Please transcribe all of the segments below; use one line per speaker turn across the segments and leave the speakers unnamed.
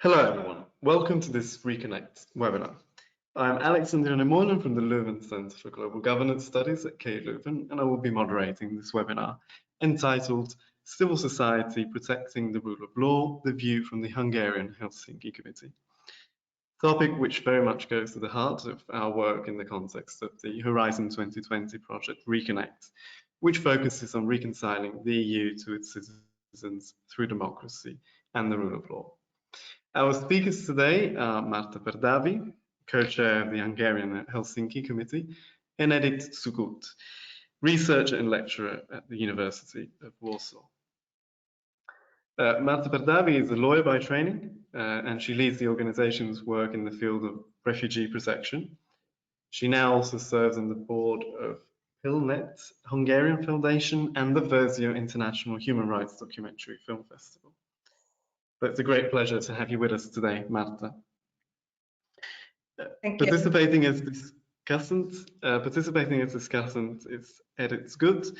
Hello everyone, welcome to this Reconnect webinar. I'm Andrione-Moylan from the Leuven Centre for Global Governance Studies at KU Leuven, and I will be moderating this webinar entitled Civil Society Protecting the Rule of Law, the View from the Hungarian Helsinki Committee. Topic which very much goes to the heart of our work in the context of the Horizon 2020 project Reconnect, which focuses on reconciling the EU to its citizens through democracy and the rule of law. Our speakers today are Márta Pardavi, co-chair of the Hungarian Helsinki Committee, and Edith Zgut, researcher and lecturer at the University of Warsaw. Márta Pardavi is a lawyer by training, and she leads the organization's work in the field of refugee protection. She now also serves on the board of Pilnet Hungarian Foundation and the Versio International Human Rights Documentary Film Festival. But it's a great pleasure to have you with us today, Márta.
Thank you.
Participating as discussant is Edith Zgut,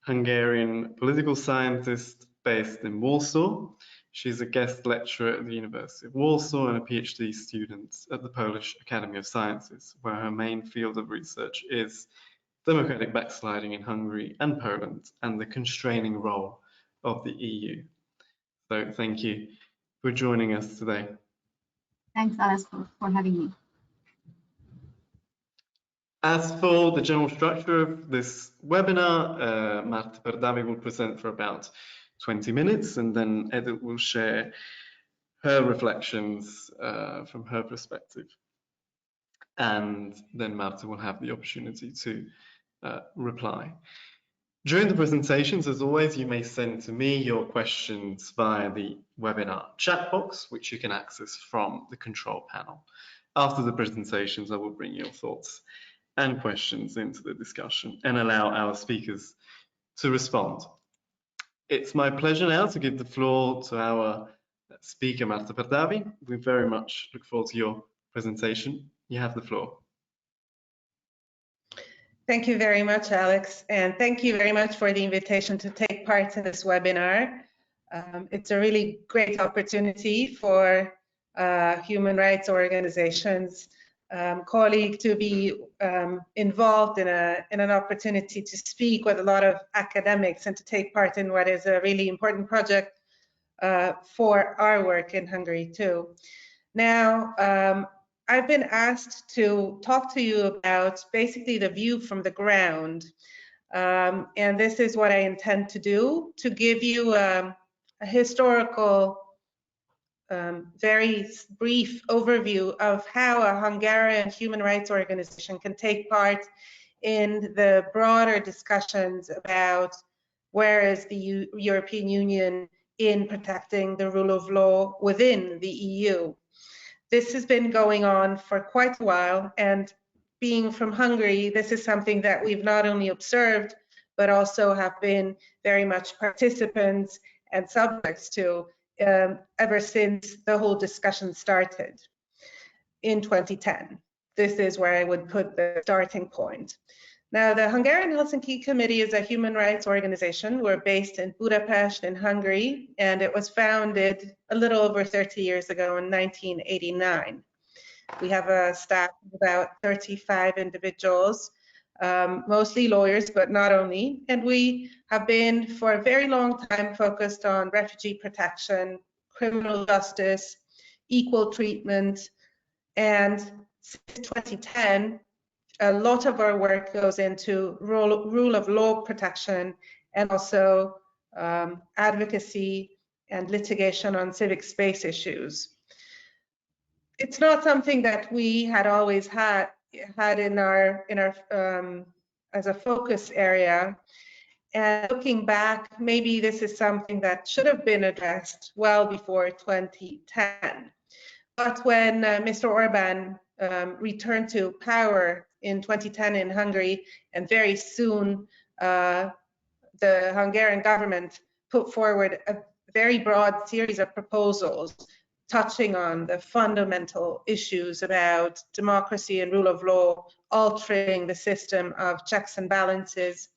Hungarian political scientist based in Warsaw. She's a guest lecturer at the University of Warsaw and a PhD student at the Polish Academy of Sciences, where her main field of research is democratic backsliding in Hungary and Poland and the constraining role of the EU. So thank you for joining us today.
Thanks, Alice, for having me.
As for the general structure of this webinar, Márta Pardavi will present for about 20 minutes, and then Edith will share her reflections from her perspective. And then Márta will have the opportunity to reply. During the presentations, as always, you may send to me your questions via the webinar chat box, which you can access from the control panel. After the presentations, I will bring your thoughts and questions into the discussion and allow our speakers to respond. It's my pleasure now to give the floor to our speaker, Márta Pardavi. We very much look forward to your presentation. You have the floor.
Thank you very much, Alex, and thank you very much for the invitation to take part in this webinar. It's a really great opportunity for human rights organizations, colleague to be involved in an opportunity to speak with a lot of academics and to take part in what is a really important project for our work in Hungary too. Now, I've been asked to talk to you about basically the view from the ground, and this is what I intend to do, to give you a historical, very brief overview of how a Hungarian human rights organization can take part in the broader discussions about where is the European Union in protecting the rule of law within the EU. This has been going on for quite a while, and being from Hungary, this is something that we've not only observed, but also have been very much participants and subjects to ever since the whole discussion started in 2010. This is where I would put the starting point. Now, the Hungarian Helsinki Committee is a human rights organization. We're based in Budapest in Hungary, and it was founded a little over 30 years ago in 1989. We have a staff of about 35 individuals, mostly lawyers, but not only. And we have been for a very long time focused on refugee protection, criminal justice, equal treatment, and since 2010, a lot of our work goes into rule of law protection and also advocacy and litigation on civic space issues. It's not something that we had always had in our as a focus area. And looking back, maybe this is something that should have been addressed well before 2010. But when Mr. Orbán returned to power in 2010 in Hungary, and very soon the Hungarian government put forward a very broad series of proposals touching on the fundamental issues about democracy and rule of law, altering the system of checks and balances,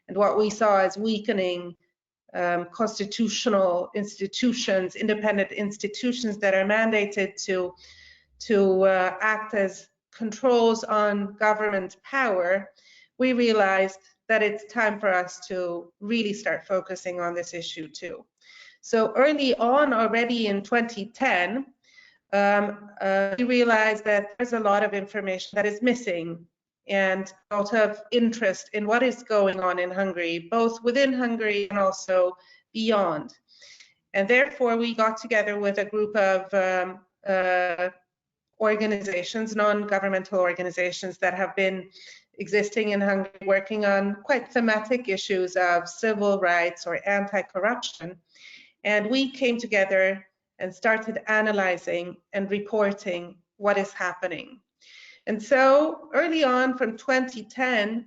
and what we saw as weakening constitutional institutions, independent institutions that are mandated to act as controls on government power, we realized that it's time for us to really start focusing on this issue too. So early on, already in 2010, we realized that there's a lot of information that is missing and a lot of interest in what is going on in Hungary, both within Hungary and also beyond. And therefore, we got together with a group of organizations, non-governmental organizations that have been existing in Hungary, working on quite thematic issues of civil rights or anti-corruption. And we came together and started analyzing and reporting what is happening. And so early on from 2010,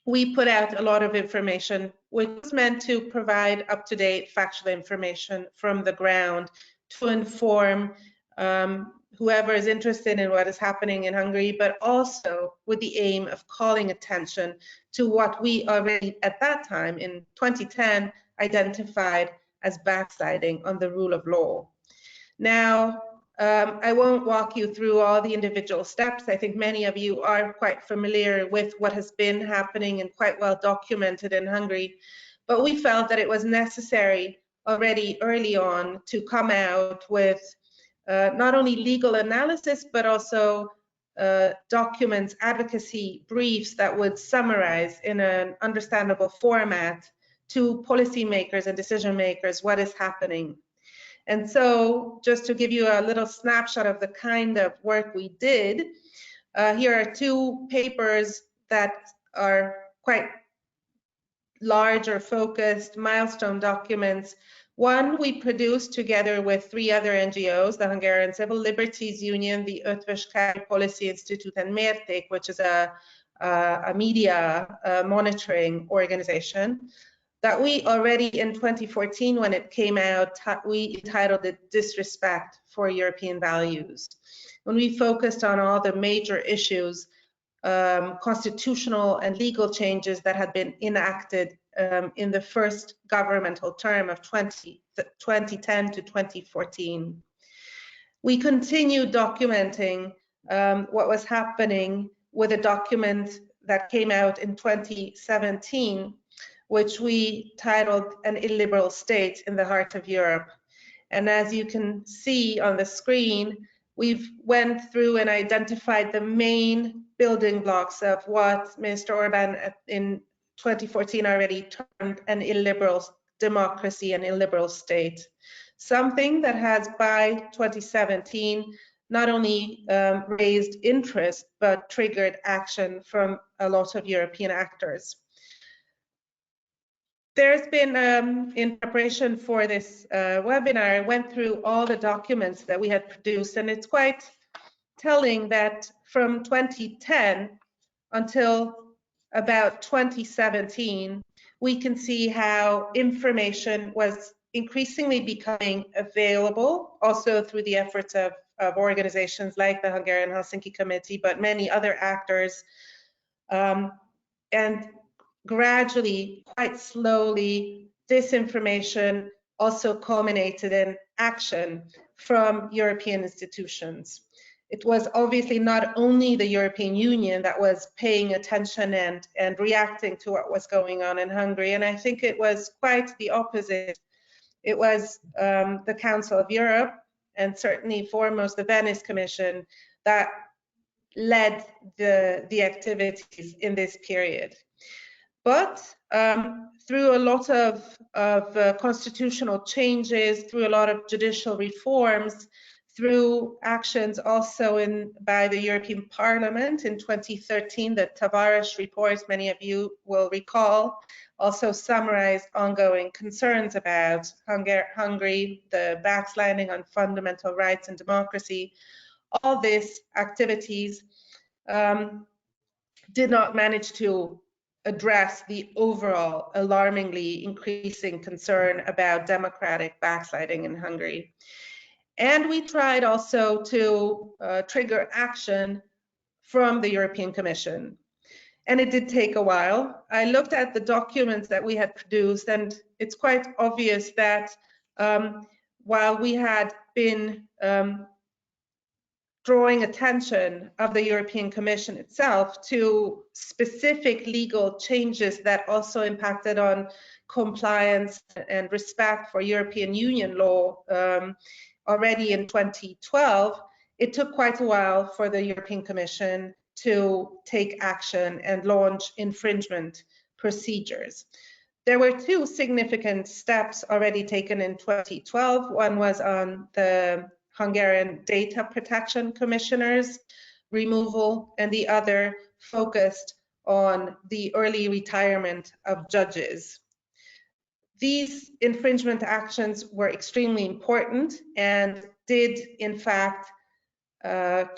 we put out a lot of information which was meant to provide up-to-date factual information from the ground to inform whoever is interested in what is happening in Hungary, but also with the aim of calling attention to what we already at that time in 2010 identified as backsliding on the rule of law. Now, I won't walk you through all the individual steps. I think many of you are quite familiar with what has been happening and quite well documented in Hungary, but we felt that it was necessary already early on to come out with not only legal analysis, but also documents, advocacy briefs that would summarize in an understandable format to policymakers and decision makers what is happening. And so just to give you a little snapshot of the kind of work we did, here are two papers that are quite large or focused milestone documents. One we produced together with three other NGOs, the Hungarian Civil Liberties Union, the Ötvös Policy Institute, and Mérték, which is a media monitoring organization, that we already in 2014, when it came out, we entitled it Disrespect for European Values. When we focused on all the major issues, constitutional and legal changes that had been enacted in the first governmental term of 2010 to 2014. We continued documenting what was happening with a document that came out in 2017, which we titled An Illiberal State in the Heart of Europe. And as you can see on the screen, we've went through and identified the main building blocks of what Mr. Orban in 2014 already termed an illiberal democracy, an illiberal state. Something that has by 2017 not only raised interest, but triggered action from a lot of European actors. There's been, in preparation for this webinar, I went through all the documents that we had produced, and it's quite telling that from 2010 until about 2017, we can see how information was increasingly becoming available, also through the efforts of organizations like the Hungarian Helsinki Committee, but many other actors, and gradually, quite slowly, this information also culminated in action from European institutions. It was obviously not only the European Union that was paying attention and reacting to what was going on in Hungary, and I think it was quite the opposite. It was the Council of Europe, and certainly foremost the Venice Commission, that led the activities in this period. But through a lot of constitutional changes, through a lot of judicial reforms, through actions also by the European Parliament in 2013, the Tavares report, many of you will recall, also summarized ongoing concerns about Hungary, the backsliding on fundamental rights and democracy. All these activities did not manage to address the overall alarmingly increasing concern about democratic backsliding in Hungary. And we tried also to trigger action from the European Commission. And it did take a while. I looked at the documents that we had produced, and it's quite obvious that while we had been drawing attention of the European Commission itself to specific legal changes that also impacted on compliance and respect for European Union law already in 2012, it took quite a while for the European Commission to take action and launch infringement procedures. There were two significant steps already taken in 2012. One was on the Hungarian Data Protection Commissioner's removal, and the other focused on the early retirement of judges. These infringement actions were extremely important and did, in fact,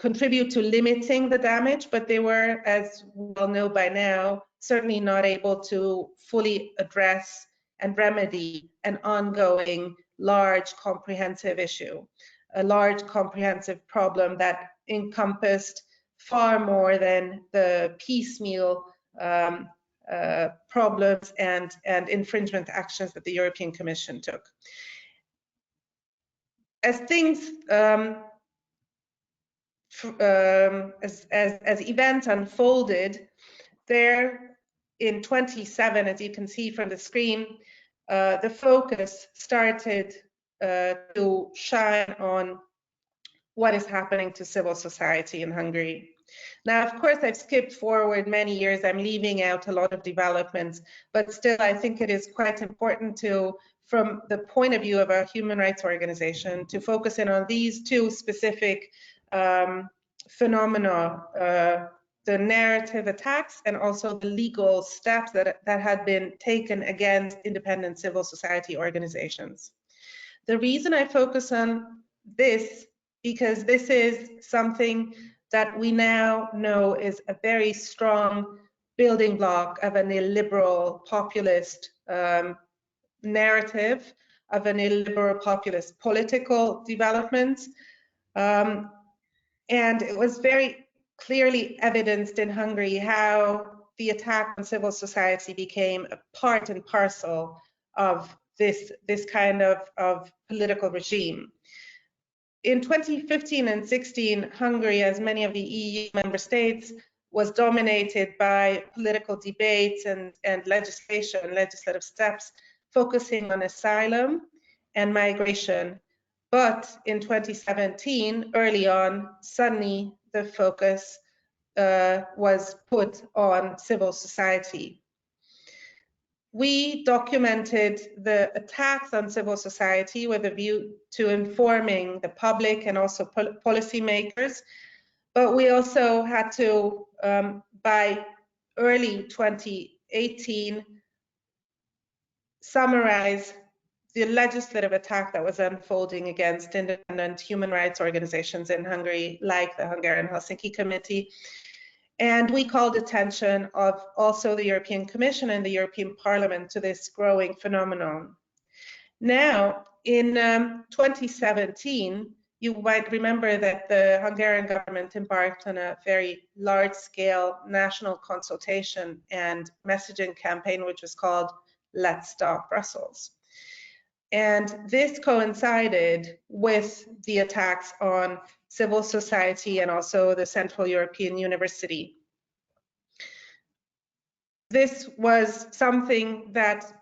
contribute to limiting the damage, but they were, as we all know by now, certainly not able to fully address and remedy an ongoing large comprehensive issue, a large comprehensive problem that encompassed far more than the piecemeal problems and infringement actions that the European Commission took. As things as events unfolded, there in 27, as you can see from the screen, the focus started to shine on what is happening to civil society in Hungary. Now, of course, I've skipped forward many years. I'm leaving out a lot of developments, but still, I think it is quite important to, from the point of view of a human rights organization, to focus in on these two specific phenomena, the narrative attacks and also the legal steps that had been taken against independent civil society organizations. The reason I focus on this, because this is something that we now know is a very strong building block of an illiberal populist narrative, of an illiberal populist political development. And it was very clearly evidenced in Hungary how the attack on civil society became a part and parcel of this kind of political regime. In 2015 and 16, Hungary, as many of the EU member states, was dominated by political debates and legislation, legislative steps, focusing on asylum and migration. But in 2017, early on, suddenly the focus was put on civil society. We documented the attacks on civil society with a view to informing the public and also policymakers, but we also had to, by early 2018, summarize the legislative attack that was unfolding against independent human rights organizations in Hungary, like the Hungarian Helsinki Committee. And we called attention of also the European Commission and the European Parliament to this growing phenomenon. Now, in 2017, you might remember that the Hungarian government embarked on a very large-scale national consultation and messaging campaign, which was called Let's Stop Brussels. And this coincided with the attacks on civil society and also the Central European University. This was something that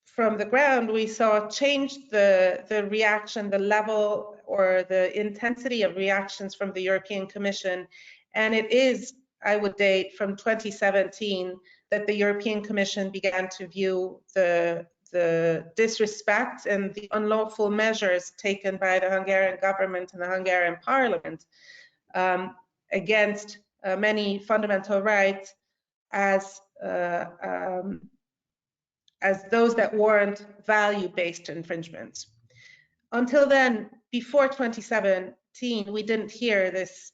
from the ground we saw changed the reaction, the level or the intensity of reactions from the European Commission. And it is, I would date, from 2017 that the European Commission began to view the disrespect and the unlawful measures taken by the Hungarian government and the Hungarian parliament against many fundamental rights as those that warrant value-based infringements. Until then, before 2017, we didn't hear this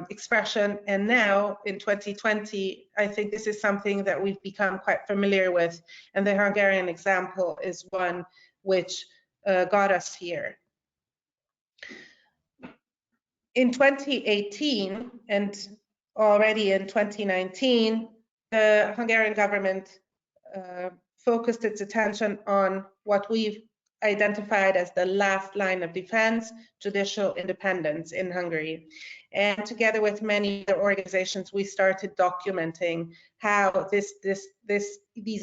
expression, and now in 2020, I think this is something that we've become quite familiar with, and the Hungarian example is one which got us here. In 2018 and already in 2019, the Hungarian government focused its attention on what we've identified as the last line of defense, judicial independence in Hungary. And together with many other organizations, we started documenting how these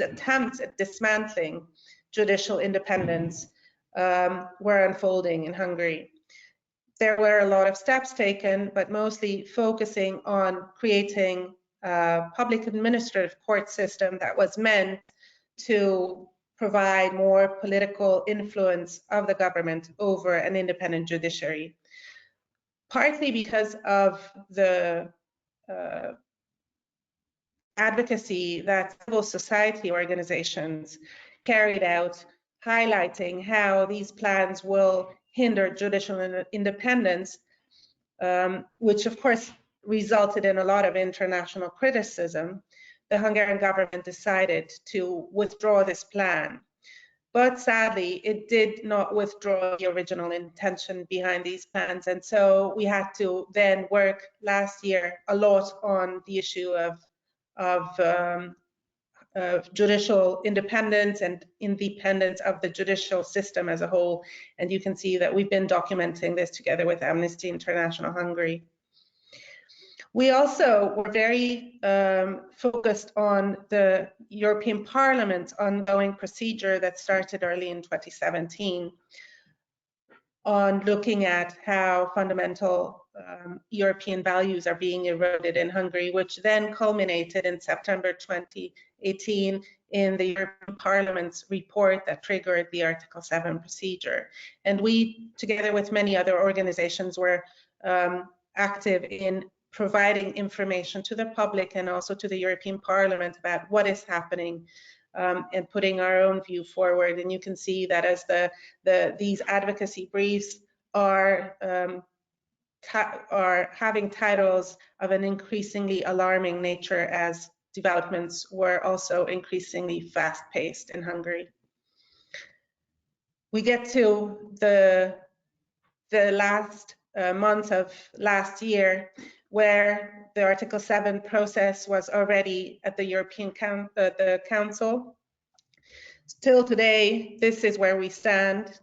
attempts at dismantling judicial independence were unfolding in Hungary. There were a lot of steps taken, but mostly focusing on creating a public administrative court system that was meant to provide more political influence of the government over an independent judiciary. Partly because of the advocacy that civil society organizations carried out, highlighting how these plans will hinder judicial independence, which of course resulted in a lot of international criticism. The Hungarian government decided to withdraw this plan. But sadly, it did not withdraw the original intention behind these plans. And so we had to then work last year a lot on the issue of judicial independence and independence of the judicial system as a whole. And you can see that we've been documenting this together with Amnesty International Hungary. We also were very focused on the European Parliament's ongoing procedure that started early in 2017 on looking at how fundamental European values are being eroded in Hungary, which then culminated in September 2018 in the European Parliament's report that triggered the Article 7 procedure. And we, together with many other organizations, were active in providing information to the public and also to the European Parliament about what is happening and putting our own view forward. And you can see that as these advocacy briefs are having titles of an increasingly alarming nature as developments were also increasingly fast-paced in Hungary. We get to the last month of last year, where the Article 7 process was already at the European Council. Still today, this is where we stand,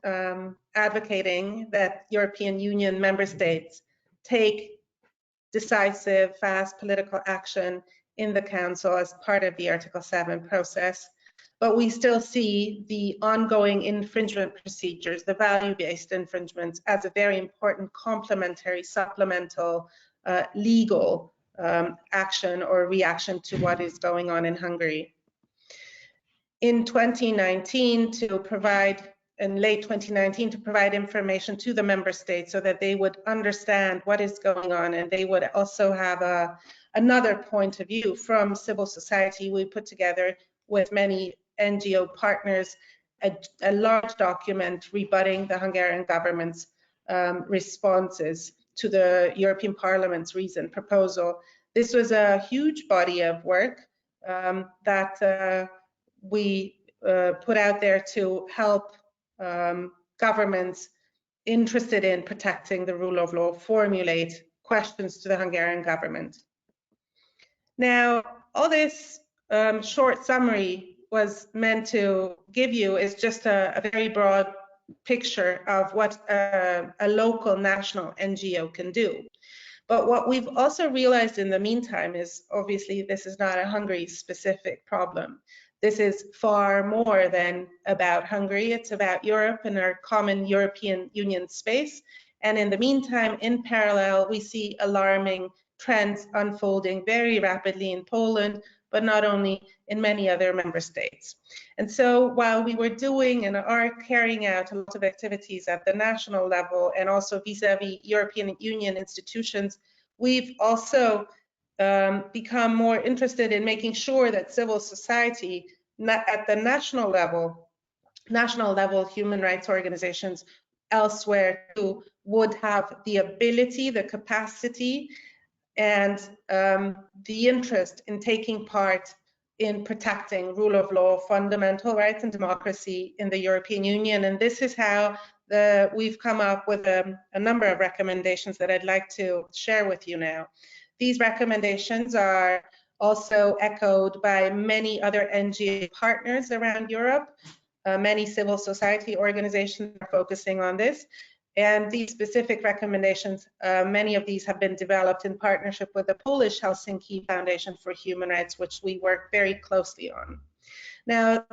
advocating that European Union member states take decisive, fast political action in the Council as part of the Article 7 process. But we still see the ongoing infringement procedures, the value-based infringements, as a very important complementary, supplemental legal action or reaction to what is going on in Hungary. In 2019, in late 2019, to provide information to the member states so that they would understand what is going on, and they would also have another point of view from civil society. We put together with many NGO partners a large document rebutting the Hungarian government's responses to the European Parliament's recent proposal. This was a huge body of work that we put out there to help governments interested in protecting the rule of law formulate questions to the Hungarian government. Now, all this short summary was meant to give you is just a very broad picture of what a local national NGO can do. But what we've also realized in the meantime is, obviously, this is not a Hungary-specific problem. This is far more than about Hungary. It's about Europe and our common European Union space. And in the meantime, in parallel, we see alarming trends unfolding very rapidly in Poland, but not only in many other member states. And so while we were doing and are carrying out a lot of activities at the national level and also vis-a-vis European Union institutions, we've also become more interested in making sure that civil society at the national level human rights organizations elsewhere too would have the ability, the capacity, and the interest in taking part in protecting rule of law, fundamental rights and democracy in the European Union. And this is how we've come up with a number of recommendations that I'd like to share with you now. These recommendations are also echoed by many other NGO partners around Europe. Many civil society organizations are focusing on this. And these specific recommendations, many of these have been developed in partnership with the Polish Helsinki Foundation for Human Rights, which we work very closely on. Now,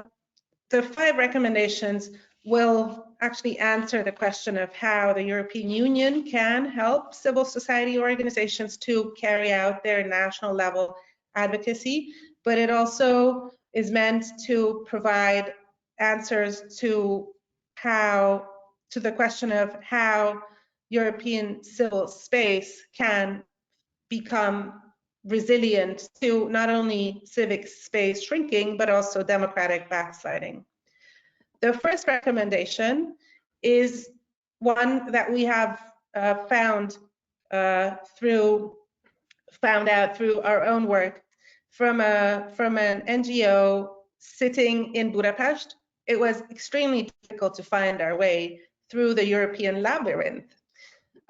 the 5 recommendations will actually answer the question of how the European Union can help civil society organizations to carry out their national level advocacy, but it also is meant to provide answers to the question of how European civil space can become resilient to not only civic space shrinking, but also democratic backsliding. The first recommendation is one that we have found out through our own work from an NGO sitting in Budapest. It was extremely difficult to find our way through the European labyrinth.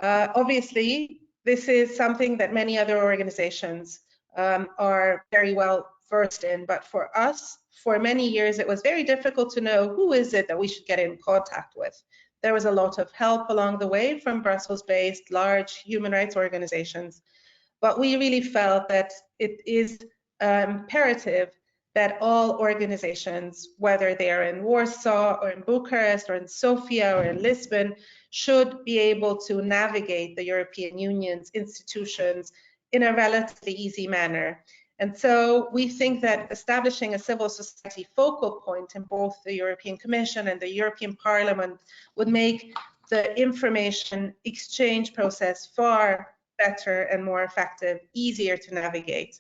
Obviously, this is something that many other organizations are very well versed in, but for us, for many years, it was very difficult to know who is it that we should get in contact with. There was a lot of help along the way from Brussels-based large human rights organizations, but we really felt that it is imperative that all organizations, whether they are in Warsaw or in Bucharest or in Sofia or in Lisbon, should be able to navigate the European Union's institutions in a relatively easy manner. And so we think that establishing a civil society focal point in both the European Commission and the European Parliament would make the information exchange process far better and more effective, easier to navigate.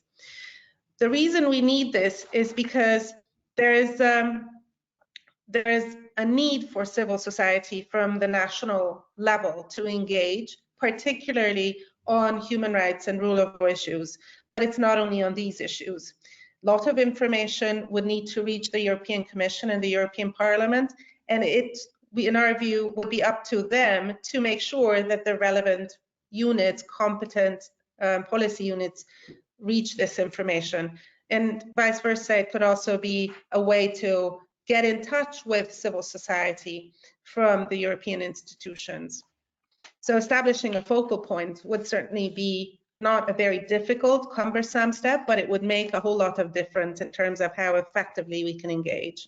The reason we need this is because there is a need for civil society from the national level to engage, particularly on human rights and rule of law issues. But it's not only on these issues. A lot of information would need to reach the European Commission and the European Parliament, and in our view, will be up to them to make sure that the relevant units, competent policy units, reach this information. And vice versa, it could also be a way to get in touch with civil society from the European institutions. So establishing a focal point would certainly be not a very difficult, cumbersome step, but it would make a whole lot of difference in terms of how effectively we can engage.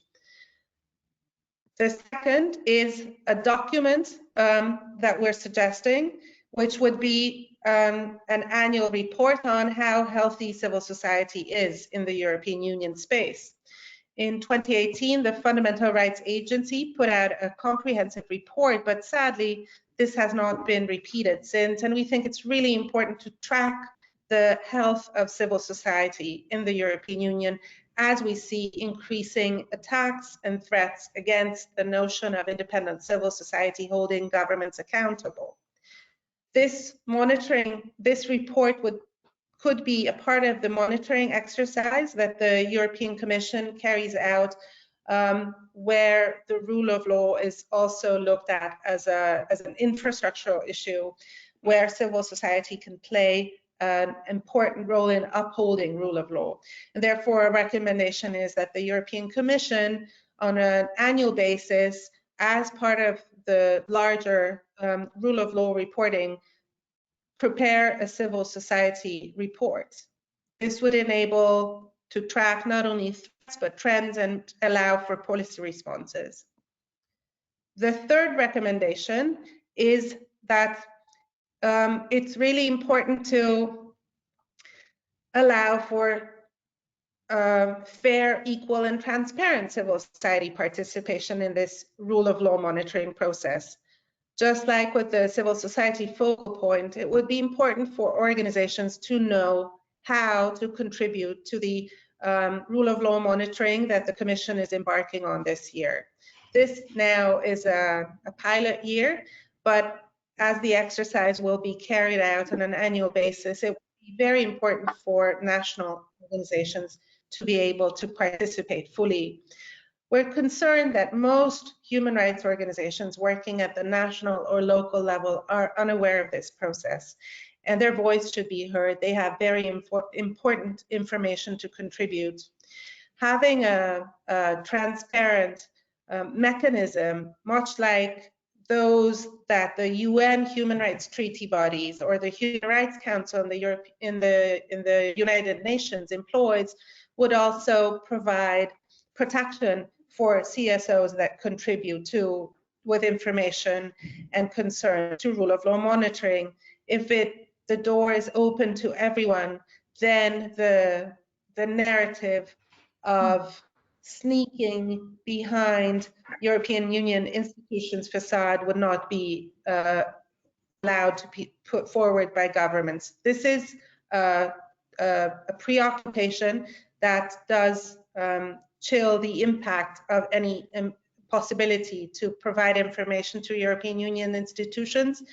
The second is a document that we're suggesting, which would be an annual report on how healthy civil society is in the European Union space. In 2018, the Fundamental Rights Agency put out a comprehensive report, but sadly, this has not been repeated since, and we think it's really important to track the health of civil society in the European Union as we see increasing attacks and threats against the notion of independent civil society holding governments accountable. This report could be a part of the monitoring exercise that the European Commission carries out, where the rule of law is also looked at as an infrastructural issue, where civil society can play an important role in upholding rule of law. And therefore, a recommendation is that the European Commission, on an annual basis, as part of the larger rule of law reporting, prepare a civil society report. This would enable to track not only threats but trends and allow for policy responses. The third recommendation is that it's really important to allow for fair, equal, and transparent civil society participation in this rule of law monitoring process. Just like with the civil society focal point, it would be important for organizations to know how to contribute to the rule of law monitoring that the Commission is embarking on this year. This now is a pilot year, but as the exercise will be carried out on an annual basis, it will be very important for national organizations to be able to participate fully. We're concerned that most human rights organizations working at the national or local level are unaware of this process. and their voice should be heard. They have very important information to contribute. Having a transparent mechanism, much like those that the UN Human Rights Treaty bodies or the Human Rights Council in the United Nations employs, would also provide protection for CSOs that contribute with information and concern to rule of law monitoring. If the door is open to everyone, then the narrative of sneaking behind European Union institutions facade would not be allowed to be put forward by governments. This is a preoccupation that does chill the impact of any possibility to provide information to European Union institutions.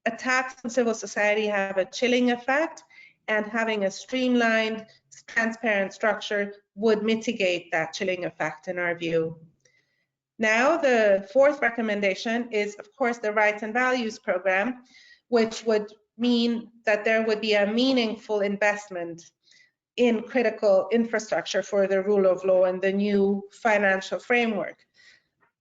Attacks on civil society have a chilling effect, and having a streamlined, transparent structure would mitigate that chilling effect in our view. Now, the fourth recommendation is, of course, the Rights and Values Program, which would mean that there would be a meaningful investment in critical infrastructure for the rule of law and the new financial framework.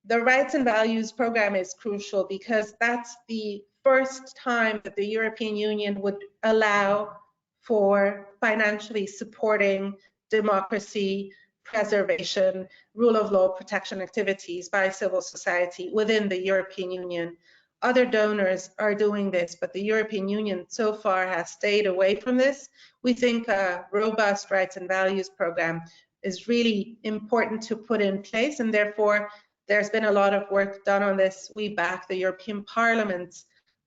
The Rights and Values Program is crucial because that's the first time that the European Union would allow for financially supporting democracy, preservation, rule of law protection activities by civil society within the European Union. Other donors are doing this, but the European Union so far has stayed away from this. We think a robust Rights and Values Program is really important to put in place, and therefore there's been a lot of work done on this. We back the European Parliament's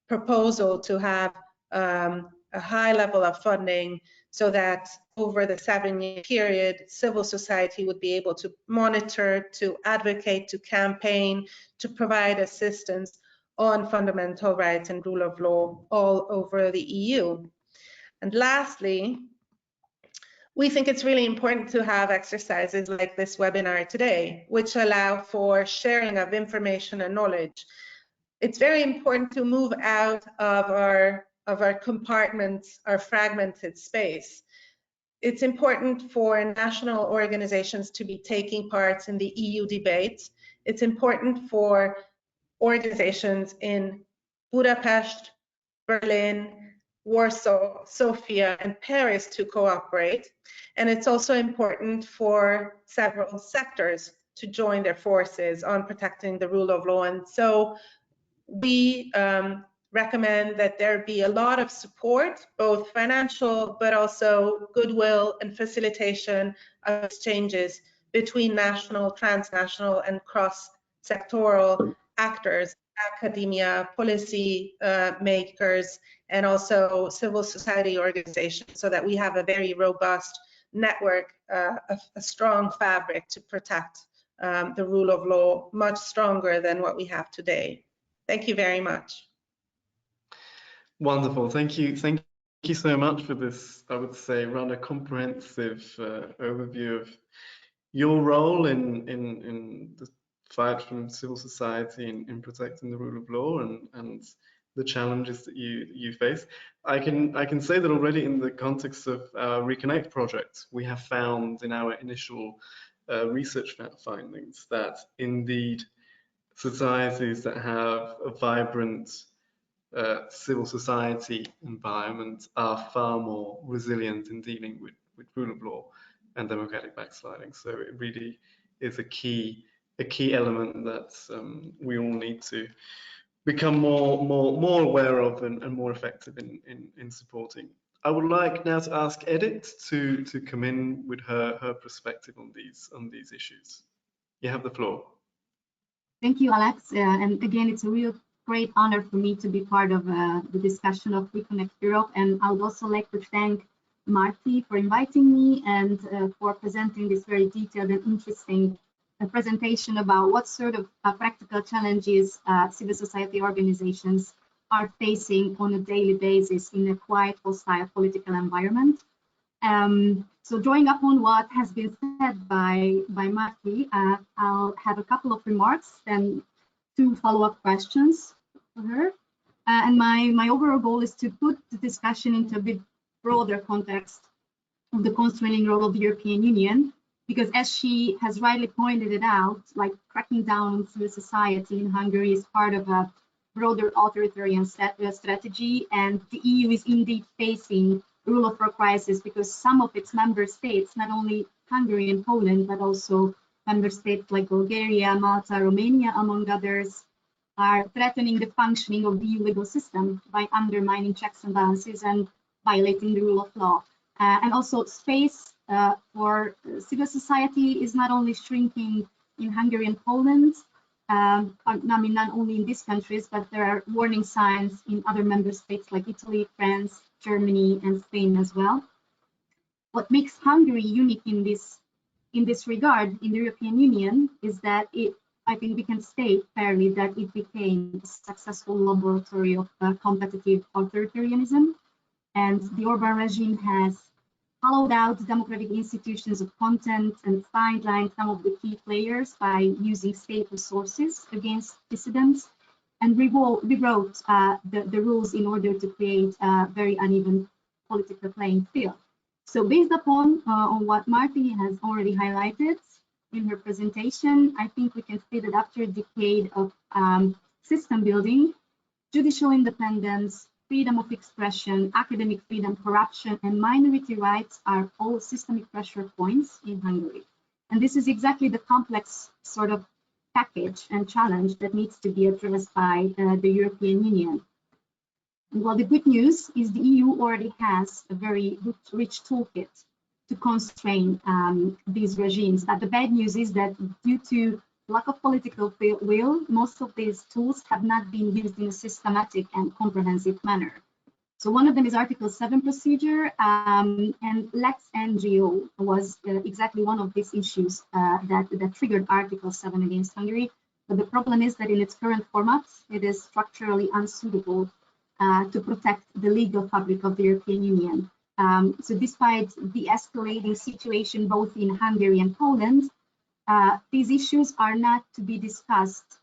proposal to have a high level of funding so that over the 7-year period, civil society would be able to monitor, to advocate, to campaign, to provide assistance on fundamental rights and rule of law all over the EU. And lastly, we think it's really important to have exercises like this webinar today, which allow for sharing of information and knowledge. It's very important to move out of our compartments, our fragmented space. It's important for national organizations to be taking part in the EU debates. It's important for organizations in Budapest, Berlin, Warsaw, Sofia, and Paris to cooperate. And it's also important for several sectors to join their forces on protecting the rule of law. And so we recommend that there be a lot of support, both financial, but also goodwill and facilitation of exchanges between national, transnational, and cross-sectoral actors, academia, policy makers, and also civil society organizations, so that we have a very robust network, a strong fabric to protect the rule of law, much stronger than what we have today. Thank you very much.
Wonderful. Thank you so much for this, I would say, rather comprehensive overview of your role in the fight from civil society in protecting the rule of law and the challenges that you face. I can say that already in the context of our Reconnect project, we have found in our initial research findings that indeed societies that have a vibrant civil society environment are far more resilient in dealing with rule of law and democratic backsliding. So it really is a key element that we all need to become more aware of and more effective in supporting. I would like now to ask Edith to come in with her perspective on these issues. You have the floor.
Thank you, Alex. And again, it's a real great honor for me to be part of the discussion of Reconnect Europe. And I would also like to thank Márta for inviting me and for presenting this very detailed and interesting presentation about what sort of practical challenges civil society organizations are facing on a daily basis in a quite hostile political environment. So drawing upon what has been said by Márta, I'll have a couple of remarks, then 2 follow-up questions for her. And my overall goal is to put the discussion into a bit broader context of the constraining role of the European Union, because as she has rightly pointed it out, like cracking down on civil society in Hungary is part of a broader authoritarian strategy, and the EU is indeed facing rule of law crisis because some of its member states, not only Hungary and Poland, but also member states like Bulgaria, Malta, Romania, among others, are threatening the functioning of the EU legal system by undermining checks and balances and violating the rule of law. And also space for civil society is not only shrinking in Hungary and Poland, I mean, not only in these countries, but there are warning signs in other member states like Italy, France, Germany, and Spain as well. What makes Hungary unique in this regard in the European Union is that I think we can state fairly that it became a successful laboratory of competitive authoritarianism, and the Orbán regime has hollowed out democratic institutions of content and sidelined some of the key players by using state resources against dissidents, and rewrote the rules in order to create a very uneven political playing field. So based upon on what Marty has already highlighted in her presentation, I think we can say that after a decade of system building, judicial independence, freedom of expression, academic freedom, corruption, and minority rights are all systemic pressure points in Hungary. And this is exactly the complex sort of package and challenge that needs to be addressed by the European Union. Well, the good news is the EU already has a very rich toolkit to constrain these regimes. But the bad news is that due to lack of political will, most of these tools have not been used in a systematic and comprehensive manner. So one of them is Article 7 procedure, and Lex NGO was exactly one of these issues that triggered Article 7 against Hungary. But the problem is that in its current format, it is structurally unsuitable to protect the legal fabric of the European Union. So despite the escalating situation both in Hungary and Poland, these issues are not to be discussed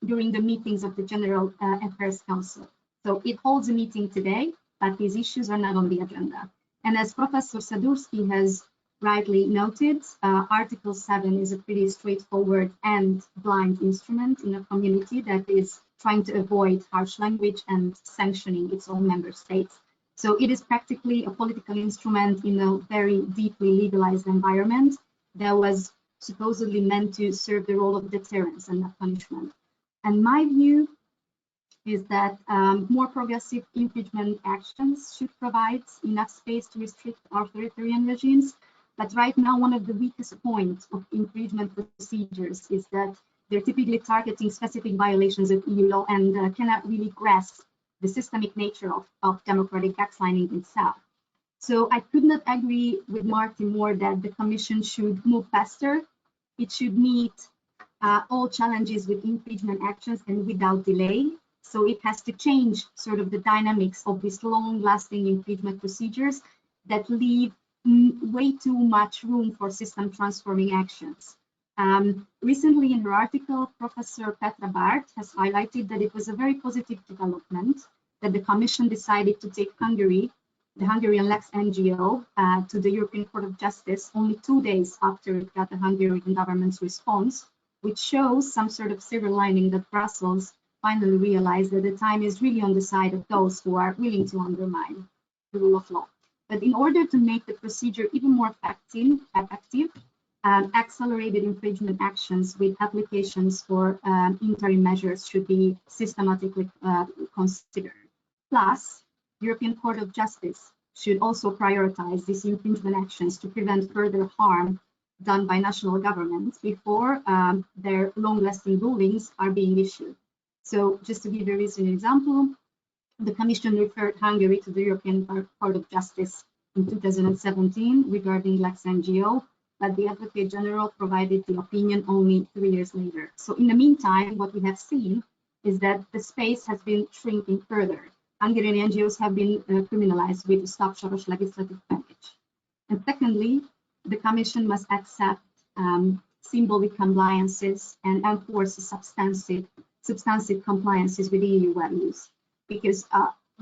during the meetings of the General Affairs Council. So it holds a meeting today, but these issues are not on the agenda. And as Professor Sadurski has rightly noted, Article 7 is a pretty straightforward and blind instrument in a community that is trying to avoid harsh language and sanctioning its own member states. So it is practically a political instrument in a very deeply legalized environment that was supposedly meant to serve the role of deterrence and not punishment. And my view is that more progressive infringement actions should provide enough space to restrict authoritarian regimes. But right now, one of the weakest points of infringement procedures is that they're typically targeting specific violations of EU law and cannot really grasp the systemic nature of democratic backsliding itself. So I could not agree with Martin more that the Commission should move faster. It should meet all challenges with infringement actions and without delay. So it has to change sort of the dynamics of these long-lasting infringement procedures that leave way too much room for system-transforming actions. Recently in her article, Professor Petra Bart has highlighted that it was a very positive development that the Commission decided to take Hungary, the Hungarian Lex NGO, to the European Court of Justice only 2 days after it got the Hungarian government's response, which shows some sort of silver lining that Brussels finally realized that the time is really on the side of those who are willing to undermine the rule of law. But in order to make the procedure even more effective, accelerated infringement actions with applications for interim measures should be systematically considered. Plus, European Court of Justice should also prioritize these infringement actions to prevent further harm done by national governments before their long-lasting rulings are being issued. So just to give a recent example, the Commission referred Hungary to the European Court of Justice in 2017 regarding Lex NGO, but the Advocate General provided the opinion only 3 years later. So in the meantime, what we have seen is that the space has been shrinking further. Hungarian NGOs have been criminalized with the Stop Soros legislative package. And secondly, the Commission must accept symbolic compliances and enforce a substantive substantive compliances with EU values, because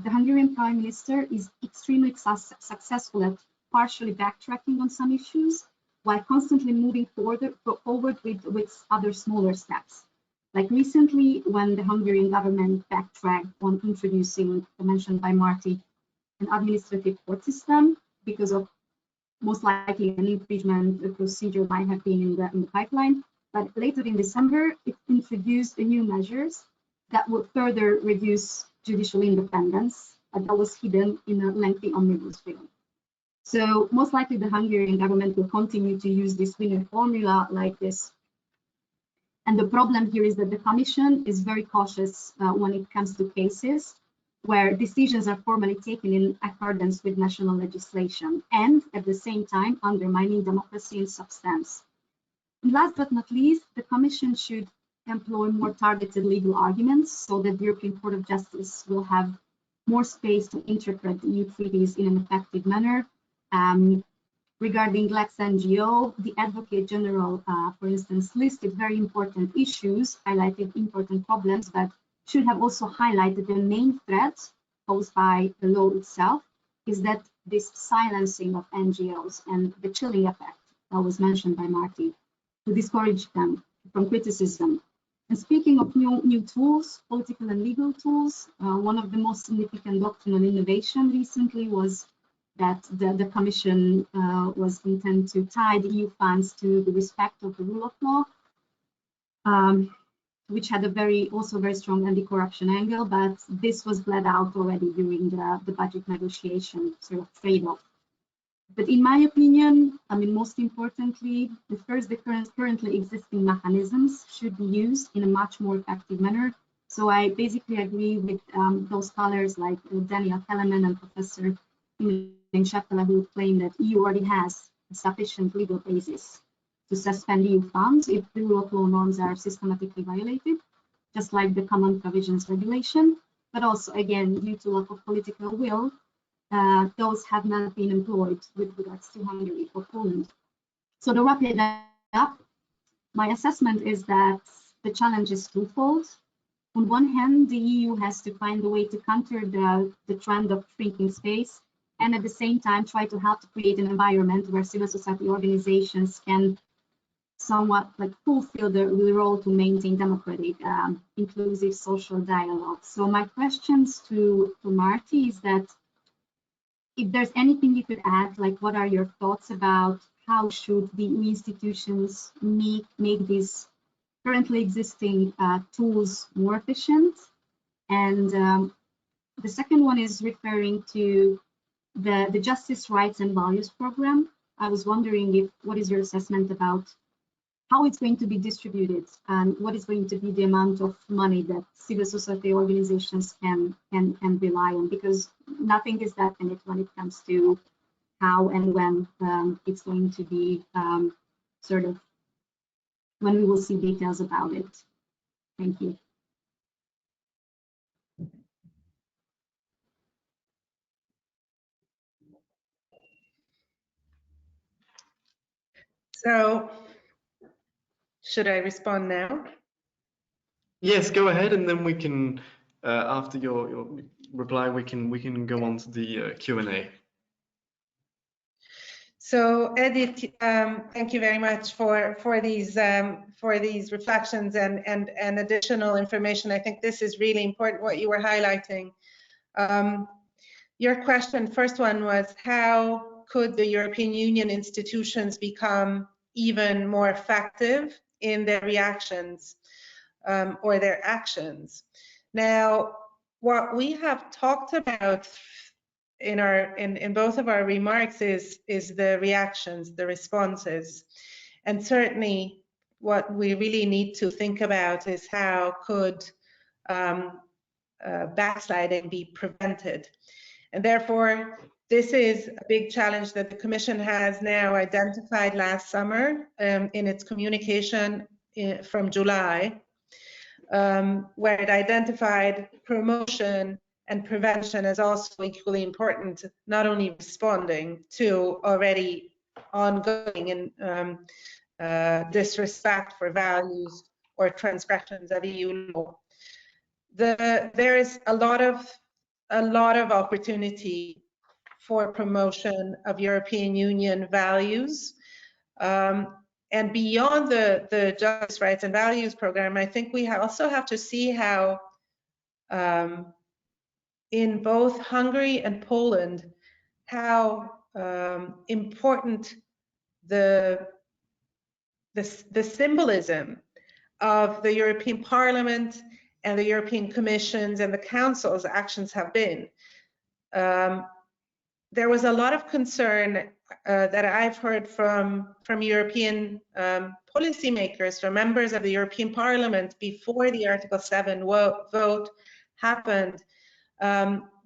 the Hungarian Prime Minister is extremely successful at partially backtracking on some issues while constantly moving forward with other smaller steps. Like recently, when the Hungarian government backtracked on introducing, mentioned by Marty, an administrative court system because of most likely an infringement procedure might have been in the pipeline. But later in December, it introduced new measures that would further reduce judicial independence that was hidden in a lengthy omnibus bill. So most likely the Hungarian government will continue to use this winner formula like this. And the problem here is that the Commission is very cautious when it comes to cases where decisions are formally taken in accordance with national legislation and at the same time undermining democracy in substance. And last but not least, the Commission should employ more targeted legal arguments so that the European Court of Justice will have more space to interpret EU treaties in an effective manner. Regarding Lex NGO, the Advocate General, for instance, listed very important issues, highlighted important problems, but should have also highlighted the main threat posed by the law itself is that this silencing of NGOs and the chilling effect that was mentioned by Marty to discourage them from criticism. And speaking of new tools, political and legal tools, one of the most significant doctrinal innovation recently was that the Commission was intent to tie the EU funds to the respect of the rule of law, which had a also very strong anti-corruption angle, but this was bled out already during the budget negotiation sort of trade-off. But in my opinion, most importantly, the currently existing mechanisms should be used in a much more effective manner. So I basically agree with those scholars like Daniel Kellerman and Professor Chapela, who claim that EU already has a sufficient legal basis to suspend EU funds if the rule of law norms are systematically violated, just like the Common Provisions Regulation, but also, again, due to lack of political will, those have not been employed with regards to Hungary or Poland. So to wrap it up, my assessment is that the challenge is twofold. On one hand, the EU has to find a way to counter the trend of shrinking space, and at the same time try to help to create an environment where civil society organizations can somewhat fulfill their role to maintain democratic, inclusive social dialogue. So my questions to Marty is that if there's anything you could add, what are your thoughts about how should the institutions make these currently existing tools more efficient? And the second one is referring to the Justice, Rights and Values program. I was wondering what is your assessment about how it's going to be distributed and what is going to be the amount of money that civil society organizations can rely on, because nothing is definite when it comes to how and when it's going to be when we will see details about it. Thank you.
So, should I respond now?
Yes, go ahead, and then we can, after your reply, we can go on to the Q&A.
So, Edith, thank you very much for these reflections and additional information. I think this is really important what you were highlighting. Your question, first one, was how could the European Union institutions become even more effective in their reactions or their actions? Now, what we have talked about in both of our remarks is the reactions, the responses, and certainly what we really need to think about is how could backsliding be prevented. And therefore, this is a big challenge that the Commission has now identified last summer in its communication from July, where it identified promotion and prevention as also equally important, not only responding to already ongoing and disrespect for values or transgressions of EU law. There is a lot of opportunity for promotion of European Union values. And beyond the Justice, Rights and Values program, I think we also have to see how in both Hungary and Poland, how important the symbolism of the European Parliament and the European Commission's and the Council's actions have been. There was a lot of concern that I've heard from European policymakers, from members of the European Parliament before the Article 7 vote happened.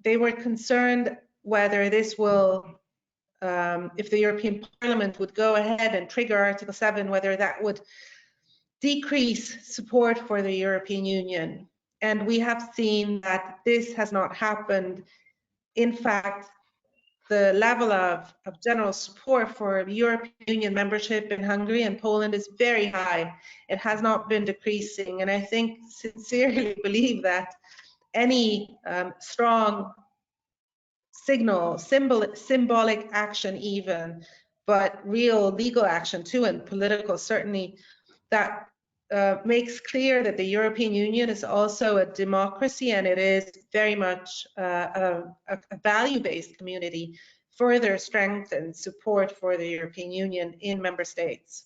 They were concerned whether this will, if the European Parliament would go ahead and trigger Article 7, whether that would decrease support for the European Union. And we have seen that this has not happened. In fact, the level of general support for European Union membership in Hungary and Poland is very high. It has not been decreasing, and I think sincerely believe that any strong signal, symbolic action even, but real legal action too, and political certainly, that makes clear that the European Union is also a democracy, and it is very much a value-based community, further strengthens support for the European Union in member states.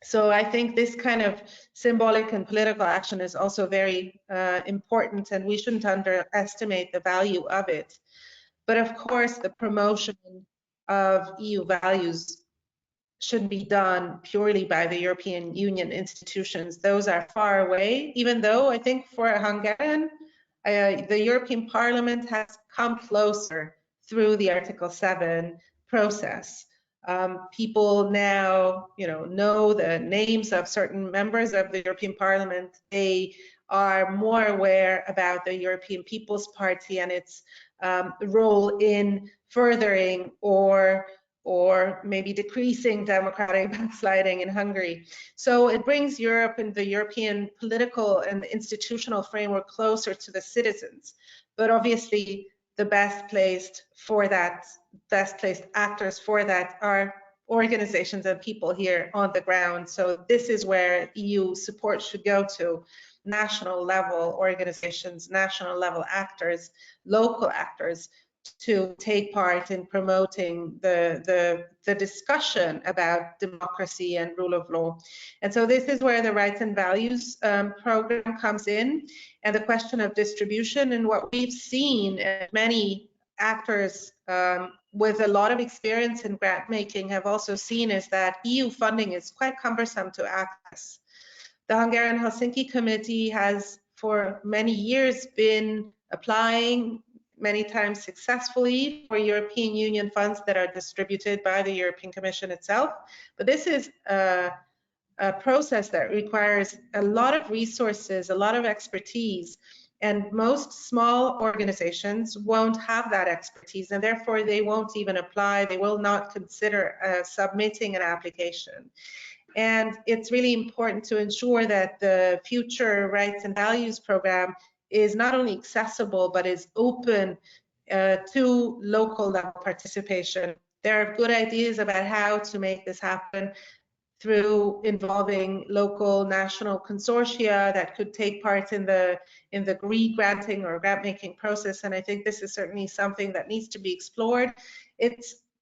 So I think this kind of symbolic and political action is also very important, and we shouldn't underestimate the value of it. But of course, the promotion of EU values shouldn't be done purely by the European Union institutions. Those are far away, even though I think for a Hungarian, the European Parliament has come closer through the Article 7 process. People now, know the names of certain members of the European Parliament. They are more aware about the European People's Party and its role in furthering or maybe decreasing democratic backsliding in Hungary. So it brings Europe and the European political and institutional framework closer to the citizens. But obviously, the best placed actors for that are organizations and people here on the ground. So this is where EU support should go to: national level organizations, national level actors, local actors, to take part in promoting the discussion about democracy and rule of law. And so this is where the Rights and Values program comes in, and the question of distribution. And what we've seen, many actors with a lot of experience in grant making have also seen, is that EU funding is quite cumbersome to access. The Hungarian Helsinki Committee has for many years been applying, many times successfully, for European Union funds that are distributed by the European Commission itself. But this is a process that requires a lot of resources, a lot of expertise, and most small organizations won't have that expertise, and therefore they won't even apply. They will not consider submitting an application. And it's really important to ensure that the future Rights and Values program is not only accessible, but is open to local level participation. There are good ideas about how to make this happen through involving local national consortia that could take part in the granting or grant making process. And I think this is certainly something that needs to be explored.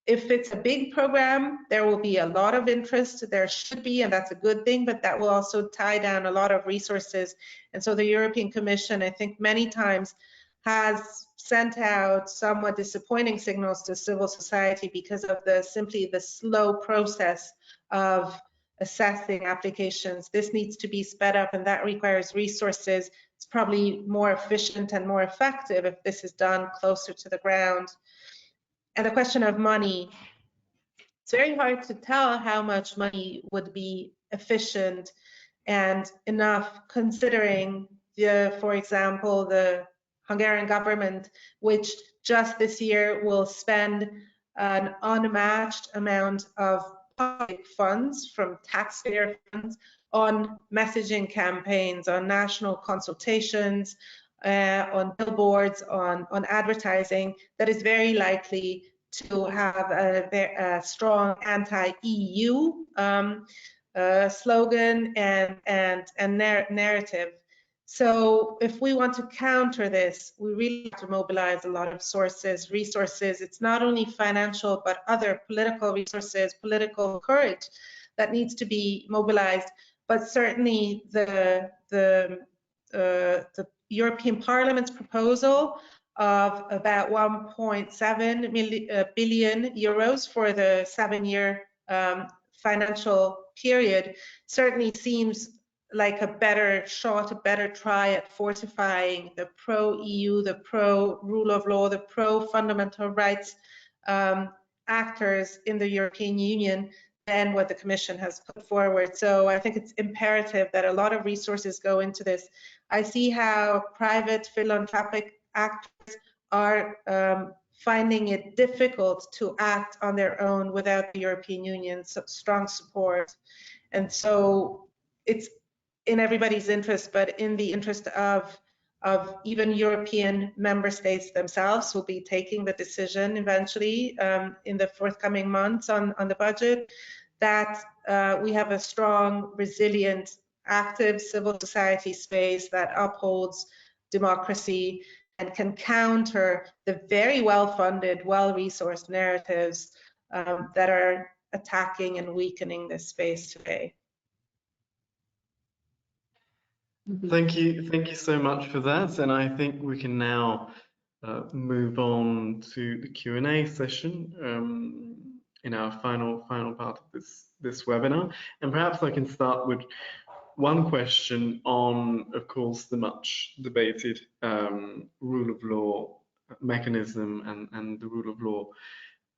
If it's a big program, there will be a lot of interest. There should be, and that's a good thing, but that will also tie down a lot of resources. And so the European Commission, I think many times, has sent out somewhat disappointing signals to civil society because of simply the slow process of assessing applications. This needs to be sped up, and that requires resources. It's probably more efficient and more effective if this is done closer to the ground. And the question of money, it's very hard to tell how much money would be efficient and enough, considering for example, the Hungarian government, which just this year will spend an unmatched amount of public funds from taxpayer funds on messaging campaigns, on national consultations, on billboards, on advertising, that is very likely to have a strong anti-EU slogan and narrative. So if we want to counter this, we really have to mobilize a lot of resources. It's not only financial, but other political resources, political courage that needs to be mobilized. But certainly the European Parliament's proposal of about 1.7 billion euros for the 7-year financial period certainly seems like a better shot, a better try at fortifying the pro-EU, the pro-rule of law, the pro-fundamental rights actors in the European Union than what the Commission has put forward. So I think it's imperative that a lot of resources go into this. I see how private philanthropic actors are finding it difficult to act on their own without the European Union's strong support. And so it's in everybody's interest, but in the interest of even European member states themselves will be taking the decision eventually in the forthcoming months on the budget, that we have a strong, resilient, active civil society space that upholds democracy and can counter the very well-funded, well-resourced narratives that are attacking and weakening this space today.
Thank you so much for that, and I think we can now move on to the Q&A session in our final part of this webinar. And perhaps I can start with one question on, of course, the much debated rule of law mechanism and the rule of law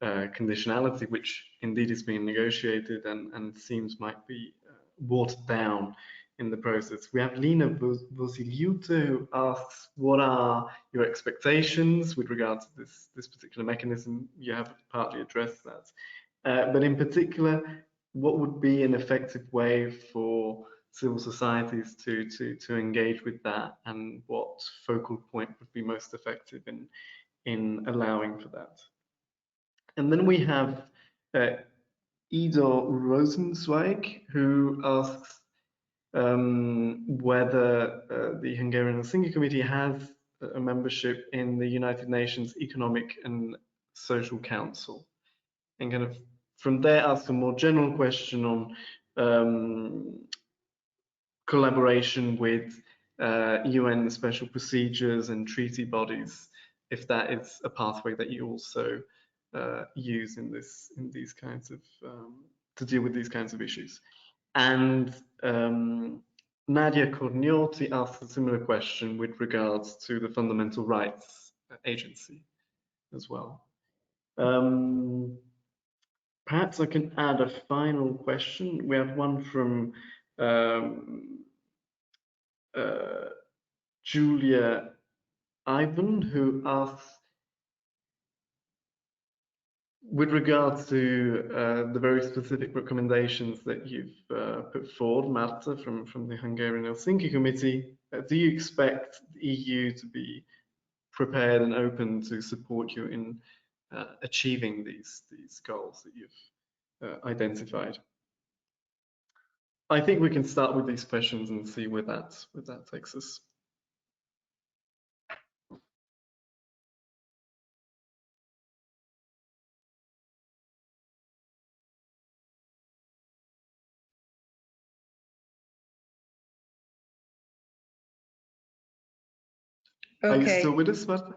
conditionality, which indeed is being negotiated and seems might be watered down in the process. We have Lina Vosiliuta who asks, what are your expectations with regard to this particular mechanism? You have partly addressed that. But in particular, what would be an effective way for civil societies to engage with that, and what focal point would be most effective in allowing for that? And then we have Ido Rosenzweig, who asks whether the Hungarian Helsinki Committee has a membership in the United Nations Economic and Social Council, and kind of from there ask a more general question on collaboration with UN special procedures and treaty bodies, if that is a pathway that you also use in these kinds of to deal with these kinds of issues. And Nadia Cornioti asked a similar question with regards to the Fundamental Rights Agency as well. Perhaps I can add a final question. We have one from Julia Ivan, who asks, with regards to the very specific recommendations that you've put forward, Márta, from the Hungarian Helsinki Committee, do you expect the EU to be prepared and open to support you in achieving these goals that you've identified? I think we can start with these questions and see where that takes us.
Okay.
Are you still with us, Márta?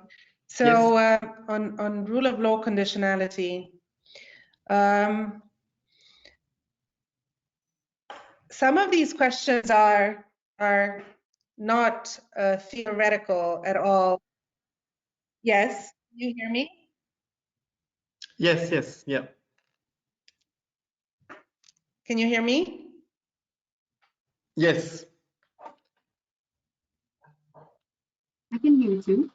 So
yes.
On rule of law conditionality, some of these questions are not theoretical at all. Yes, you hear me?
Yes, yeah.
Can you hear me?
Yes.
I can hear you too.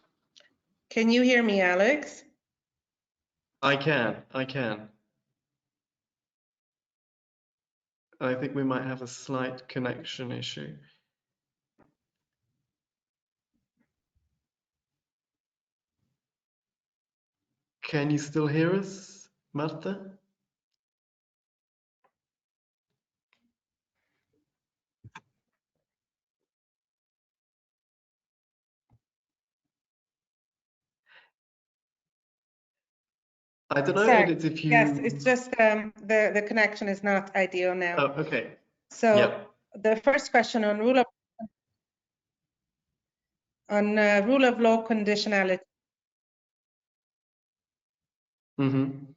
Can you hear me, Alex?
I can. I think we might have a slight connection issue. Can you still hear us, Marta? I don't know,
Sorry.
Edith, if you...
Yes, it's just the connection is not ideal now.
Oh, okay.
So
Yep.
the first question on rule of law conditionality.
Mm-hmm.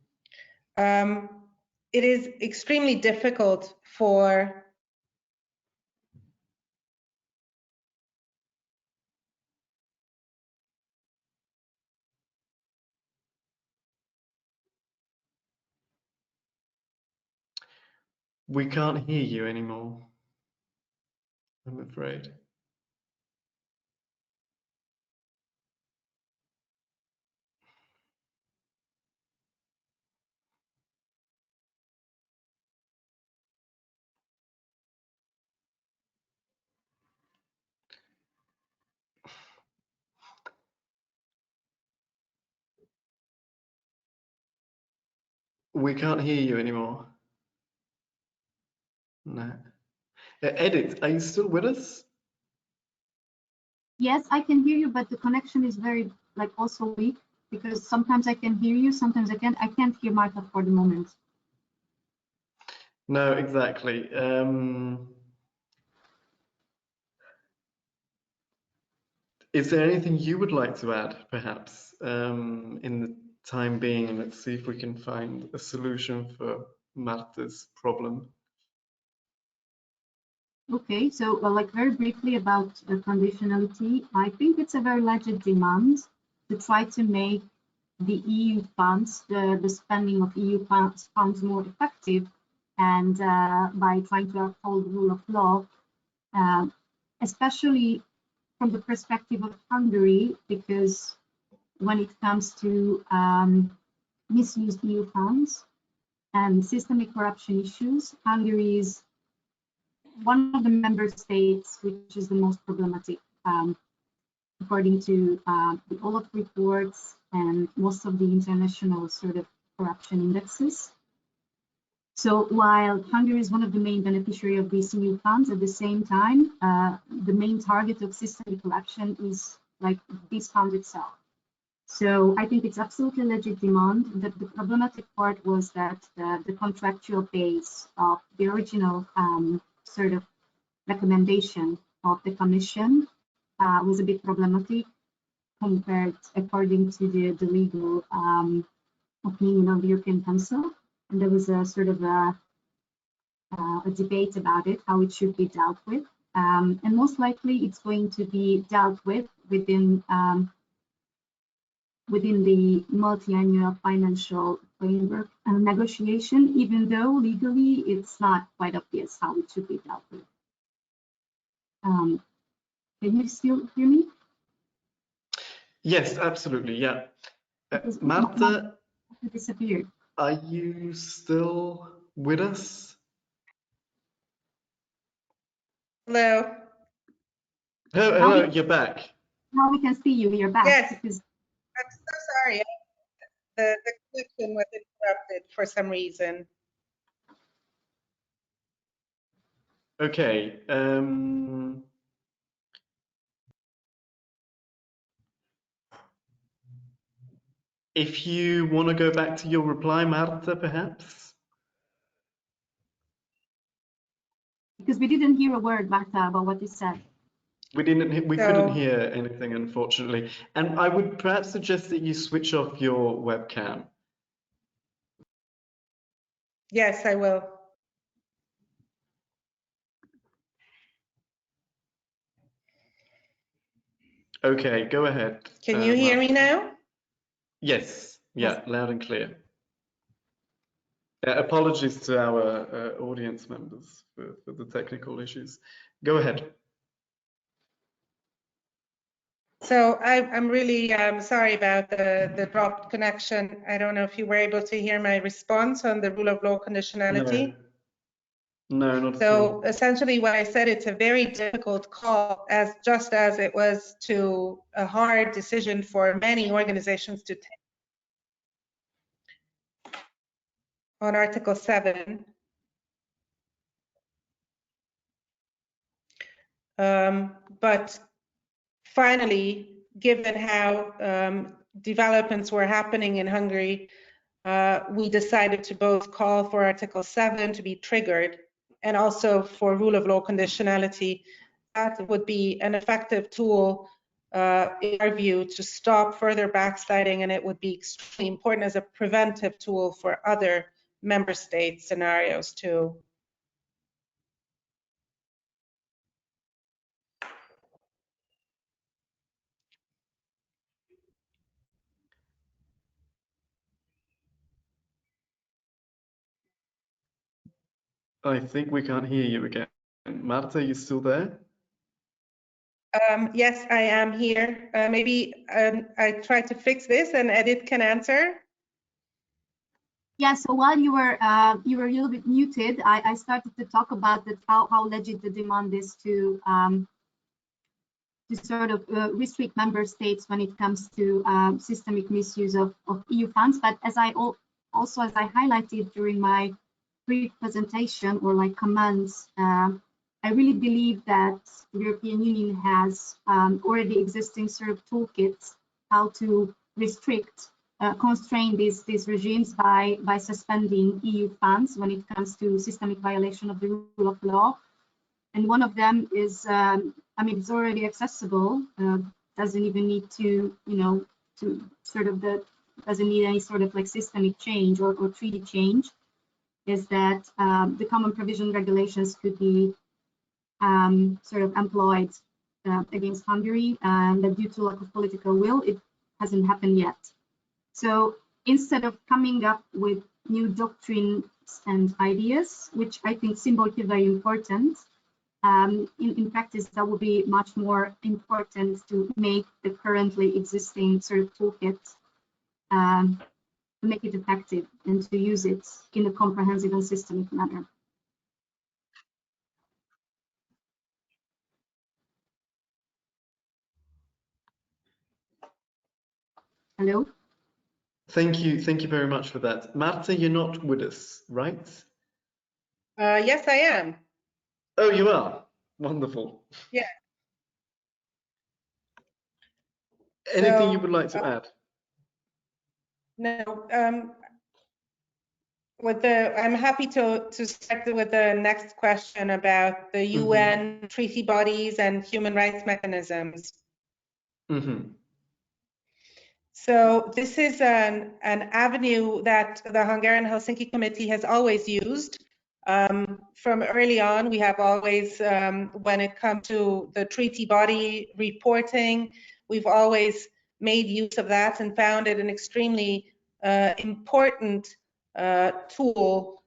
It is extremely difficult for
We can't hear you anymore, I'm afraid. We can't hear you anymore. No. Edith, are you still with us?
Yes, I can hear you, but the connection is very, like, also weak, because sometimes I can hear you, sometimes I can't. I can't hear Marta for the moment.
No, exactly. Is there anything you would like to add, perhaps, in the time being, and let's see if we can find a solution for Marta's problem.
Okay, so like very briefly about conditionality, I think it's a very legit demand to try to make the EU funds, the spending of EU funds more effective, and by trying to uphold the rule of law, especially from the perspective of Hungary, because when it comes to misused EU funds and systemic corruption issues, Hungary is one of the member states which is the most problematic, according to the OLAF reports and most of the international sort of corruption indexes. So while Hungary is one of the main beneficiaries of these EU funds, at the same time, the main target of systemic corruption is like this fund itself. So I think it's absolutely legit demand. The problematic part was that the contractual base of the original sort of recommendation of the Commission was a bit problematic compared, according to the legal opinion of the European Council. And there was a sort of a debate about it, how it should be dealt with. And most likely it's going to be dealt with within the multi-annual financial framework negotiation, even though legally it's not quite obvious how it should be dealt with. Can you still hear me?
Yes, absolutely, yeah. Marta,
disappeared.
Are you still with us?
Hello.
Hello, you're back.
Now we can see you. You're back.
Yes.
Because...
I'm so sorry. The connection was interrupted for some reason.
Okay. If you want to go back to your reply, Marta, perhaps?
Because we didn't hear a word, Marta, about what you said.
We couldn't hear anything, unfortunately. And I would perhaps suggest that you switch off your webcam.
Yes, I will.
Okay, go ahead.
Can you hear me now?
Yes, yeah, loud and clear. Apologies to our audience members for the technical issues. Go ahead.
So I'm really sorry about the dropped connection. I don't know if you were able to hear my response on the rule of law conditionality.
No, not at
So
all.
essentially what I said, it's a very difficult call, just as it was to a hard decision for many organizations to take on Article 7. But finally, given how developments were happening in Hungary, we decided to both call for Article 7 to be triggered and also for rule of law conditionality. That would be an effective tool, in our view, to stop further backsliding, and it would be extremely important as a preventive tool for other member state scenarios too.
I think we can't hear you again. Marta, you still there?
Yes, I am here. Maybe I try to fix this and Edith can answer.
Yeah, so while you were a little bit muted, I started to talk about how legit the demand is to sort of restrict member states when it comes to systemic misuse of EU funds. But as I highlighted during my pre-presentation or like comments, I really believe that the European Union has already existing sort of toolkits how to restrict, constrain these regimes by suspending EU funds when it comes to systemic violation of the rule of law. And one of them is, I mean, it's already accessible, doesn't even need to, doesn't need any sort of like systemic change or treaty change, is that the common provision regulations could be sort of employed against Hungary, and that due to lack of political will, it hasn't happened yet. So instead of coming up with new doctrines and ideas, which I think symbolically very important, in practice, that would be much more important to make the currently existing sort of toolkit, to make it effective and to use it in a comprehensive and systemic manner. Hello?
Thank you very much for that. Marta, you're not with us, right?
Yes, I am.
Oh, you are? Wonderful.
Yeah.
Anything you would like to add?
No, I'm happy to start with the next question about the UN treaty bodies and human rights mechanisms. So this is an avenue that the Hungarian Helsinki Committee has always used. From early on, we have always, when it comes to the treaty body reporting, we've always made use of that and found it an extremely important tool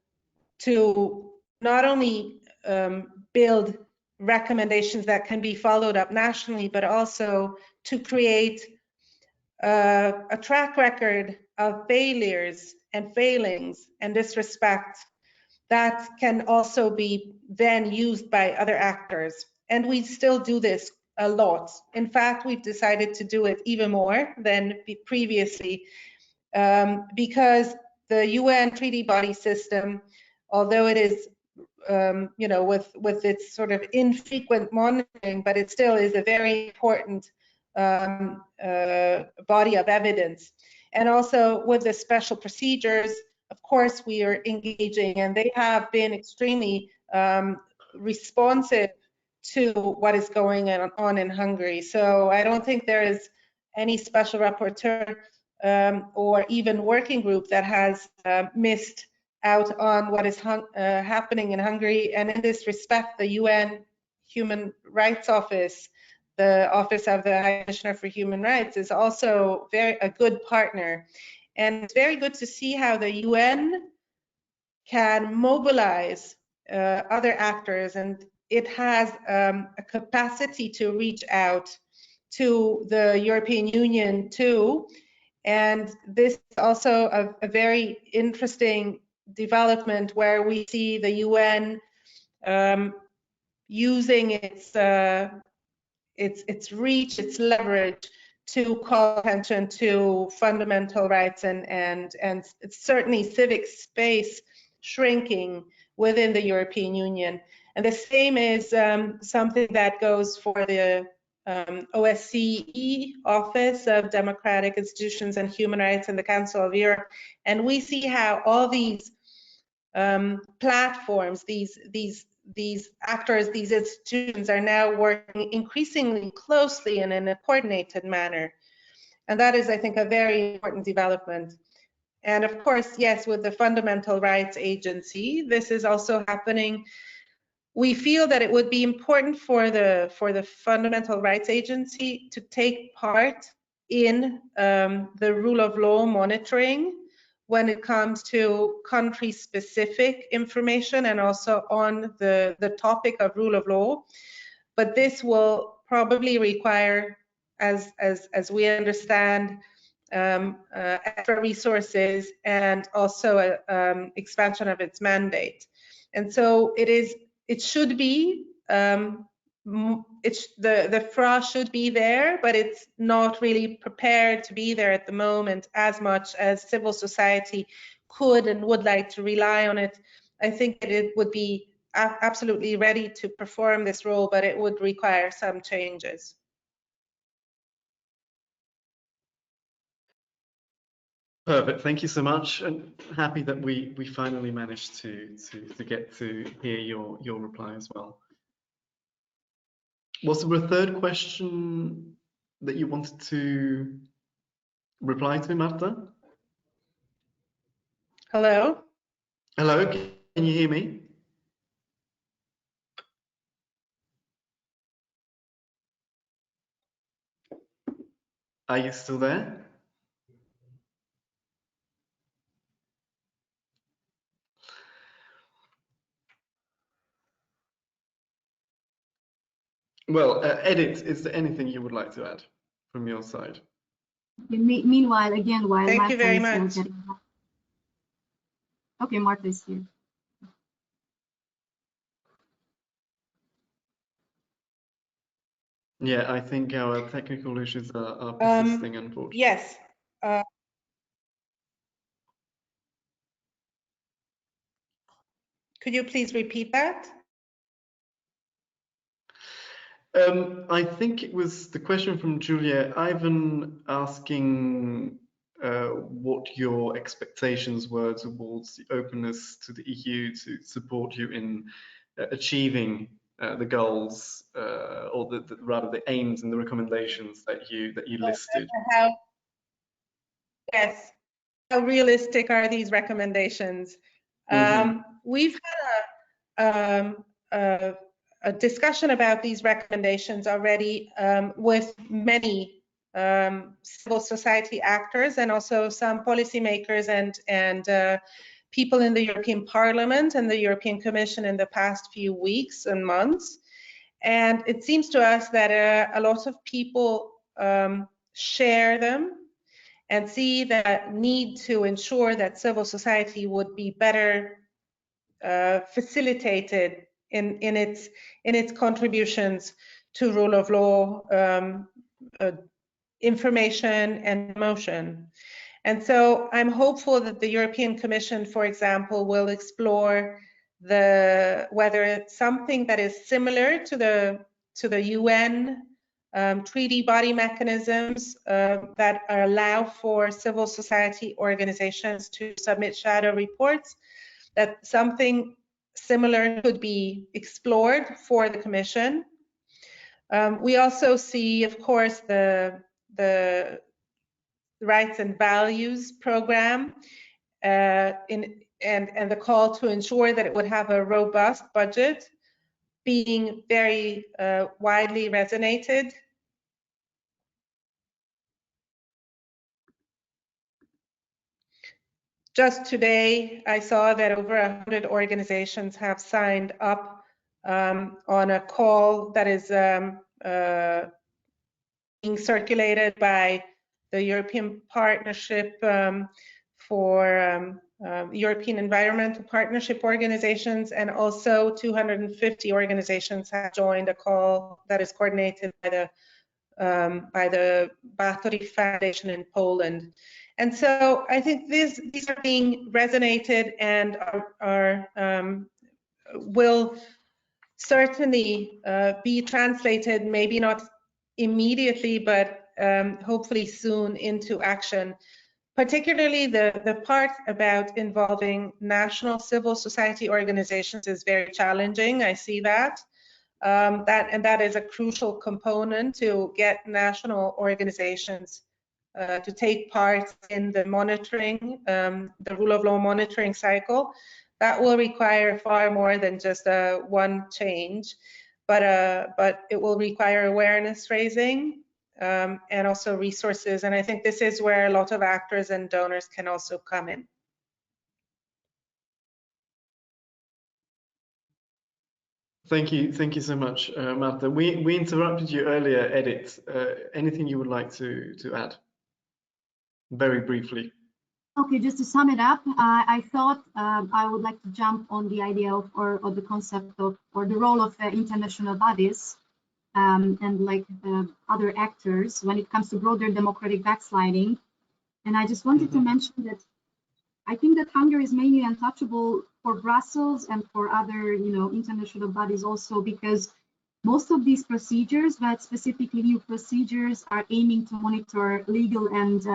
to not only build recommendations that can be followed up nationally, but also to create a track record of failures and failings and disrespect that can also be then used by other actors. And we still do this a lot. In fact, we've decided to do it even more than previously, because the UN treaty body system, although it is, with its sort of infrequent monitoring, but it still is a very important body of evidence. And also with the special procedures, of course, we are engaging, and they have been extremely responsive to what is going on in Hungary. So I don't think there is any special rapporteur or even working group that has missed out on what is happening in Hungary. And in this respect, the UN Human Rights Office, the Office of the High Commissioner for Human Rights, is also a good partner. And it's very good to see how the UN can mobilize other actors, and it has a capacity to reach out to the European Union too. And this is also a very interesting development where we see the UN using its reach, its leverage to call attention to fundamental rights and certainly civic space shrinking within the European Union. And the same is something that goes for the OSCE Office of Democratic Institutions and Human Rights in the Council of Europe. And we see how all these platforms, these actors, these institutions are now working increasingly closely and in a coordinated manner. And that is, I think, a very important development. And of course, yes, with the Fundamental Rights Agency, this is also happening. We feel that it would be important for the Fundamental Rights Agency to take part in the rule of law monitoring when it comes to country-specific information and also on the topic of rule of law. But this will probably require, as we understand, extra resources and also expansion of its mandate. And so it should be, the FRA should be there, but it's not really prepared to be there at the moment as much as civil society could and would like to rely on it. I think that it would be absolutely ready to perform this role, but it would require some changes.
Perfect. Thank you so much, and happy that we finally managed to get to hear your reply as well. Was there a third question that you wanted to reply to, Marta?
Hello?
Hello, can you hear me? Are you still there? Well, Edith, is there anything you would like to add from your side?
Meanwhile, again, while
Thank
Marta
you very
is
much.
Okay, Marta is here.
Yeah, I think our technical issues are persisting, unfortunately.
Yes. Could you please repeat that?
I think it was the question from Julia Ivan asking what your expectations were towards the openness to the EU to support you in achieving the goals or rather the aims and the recommendations that you listed.
How realistic are these recommendations? We've had a discussion about these recommendations already with many civil society actors and also some policymakers and people in the European Parliament and the European Commission in the past few weeks and months. And it seems to us that a lot of people share them and see that need to ensure that civil society would be better facilitated in its contributions to rule of law, information and motion. And so I'm hopeful that the European Commission, for example, will explore whether it's something that is similar to the UN treaty body mechanisms that allow for civil society organizations to submit shadow reports, that something similar could be explored for the Commission. We also see, of course, the Rights and Values program and the call to ensure that it would have a robust budget being very widely resonated. Just today, I saw that over 100 organizations have signed up on a call that is being circulated by the European Partnership for European Environmental Partnership organizations, and also 250 organizations have joined a call that is coordinated by the Báthory Foundation in Poland. And so I think these are being resonated and will certainly be translated, maybe not immediately, but hopefully soon, into action. Particularly the part about involving national civil society organizations is very challenging. I see that. That is a crucial component to get national organizations to take part in the monitoring, the rule of law monitoring cycle. That will require far more than just one change, but it will require awareness raising, and also resources. And I think this is where a lot of actors and donors can also come in.
Thank you so much, Márta. We interrupted you earlier, Edith. Anything you would like to add? Very briefly.
Okay, just to sum it up, I thought I would like to jump on the idea of, or the concept of, or the role of international bodies and like other actors when it comes to broader democratic backsliding. And I just wanted to mention that I think that Hungary is mainly untouchable for Brussels and for other, international bodies also, because most of these procedures, but specifically new procedures, are aiming to monitor legal and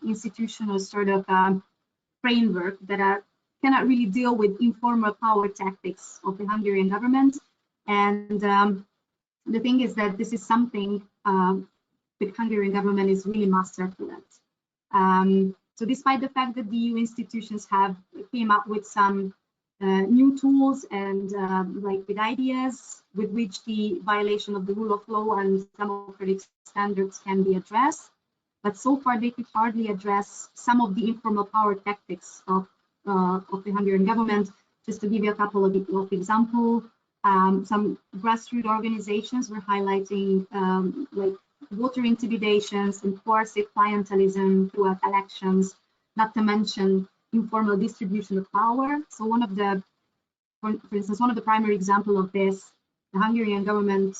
institutional sort of framework that cannot really deal with informal power tactics of the Hungarian government. And the thing is that this is something the Hungarian government is really masterful at. So despite the fact that the EU institutions have came up with some new tools and like with ideas with which the violation of the rule of law and democratic standards can be addressed, but so far they could hardly address some of the informal power tactics of the Hungarian government. Just to give you a couple of examples, some grassroots organizations were highlighting like voter intimidations and coercive clientelism throughout elections, not to mention informal distribution of power. So one of the, for instance, one of the primary examples of this, the Hungarian government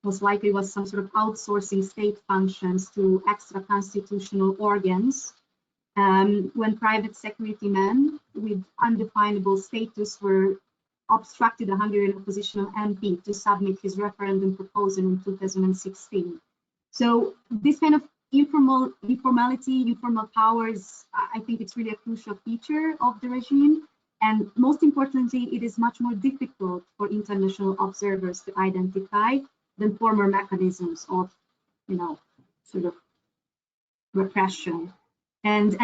most likely was some sort of outsourcing state functions to extra constitutional organs, when private security men with undefinable status were obstructed a Hungarian oppositional MP to submit his referendum proposal in 2016. So this kind of informality, informal powers, I think it's really a crucial feature of the regime. And most importantly, it is much more difficult for international observers to identify than former mechanisms of, sort of repression. And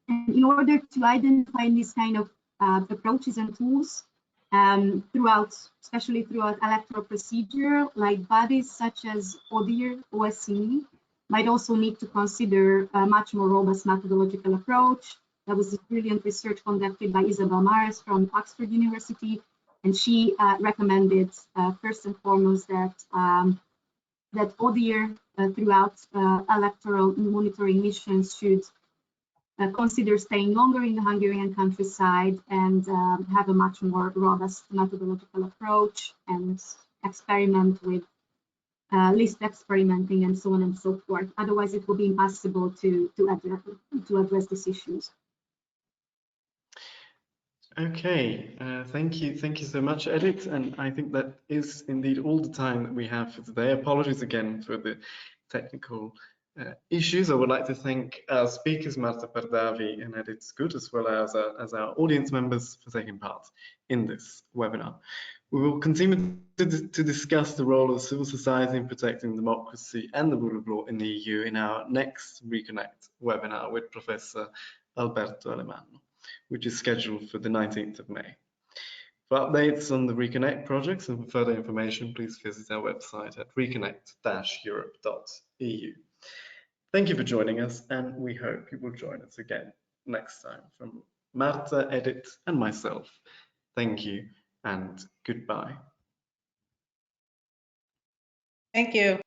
in order to identify these kind of approaches and tools especially throughout electoral procedure, like bodies such as ODIHR, OSCE, might also need to consider a much more robust methodological approach. There was this brilliant research conducted by Isabel Mars from Oxford University, and she recommended first and foremost that ODIHR throughout electoral monitoring missions should consider staying longer in the Hungarian countryside and have a much more robust methodological approach and experiment with list experimenting and so on and so forth. Otherwise, it will be impossible to address these issues.
Okay, thank you so much, Edith. And I think that is indeed all the time that we have for today. Apologies again for the technical issues. I would like to thank our speakers, Márta Pardavi and Edith Zgut, as well as our audience members for taking part in this webinar. We will continue to discuss the role of civil society in protecting democracy and the rule of law in the EU in our next Reconnect webinar with Professor Alberto Alemanno, which is scheduled for the 19th of May. For updates on the Reconnect projects and for further information, please visit our website at reconnect-europe.eu. Thank you for joining us, and we hope you will join us again next time. From Márta, Edith, and myself, thank you and goodbye.
Thank you.